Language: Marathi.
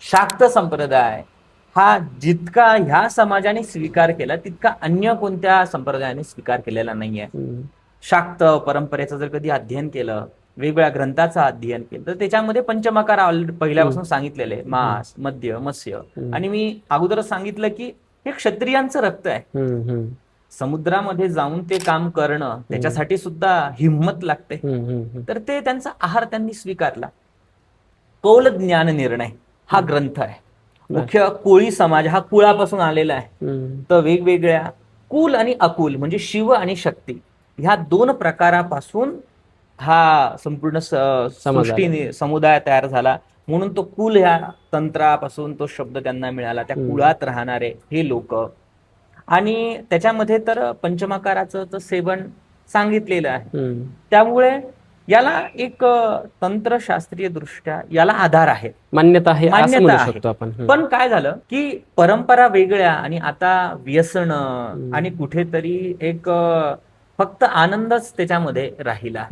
शाक्त संप्रदाय हा जितका ह्या समाजाने स्वीकार केला तितका अन्य कोणत्या संप्रदायाने स्वीकार केलेला नाहीये. शाक्त परंपरेचं जर कधी अध्ययन केलं, वेगवेगळ्या ग्रंथाचं अध्ययन केलं, तर त्याच्यामध्ये पंचमकार पहिल्यापासून सांगितलेले आहे. मांस, मद्य, मत्स्य. आणि मी अगोदरच सांगितलं की हे क्षत्रियांचं रक्त आहे. समुद्रामध्ये जाऊन ते काम करणं त्याच्यासाठी सुद्धा हिंमत लागते. तर ते त्यांचा आहार त्यांनी स्वीकारला. कौल ज्ञान निर्णय हा ग्रंथ आहे. मुख्य कोळी समाज हा कुळापासून आलेला आहे. तर वेगवेगळ्या कुल आणि अकुल म्हणजे शिव आणि शक्ती ह्या दोन प्रकारापासून हा संपूर्ण सृष्टी समुदाय तयार झाला. म्हणून तो कुल ह्या तंत्रापासून तो शब्द त्यांना मिळाला. त्या कुळात राहणारे हे लोक. आणि त्याच्यामध्ये तर पंचमकाराचं सेवन सांगितलेलं आहे. त्यामुळे याला एक तंत्रशास्त्रीय दृष्ट्या याला आधार आहे, मान्यता आहे, असं म्हणू आहे. शकतो आपण. पण काय झालं की परंपरा वेगळ्या आणि आता व्यसन आणि कुठेतरी एक फक्त आनंदच त्याच्यामध्ये राहिला.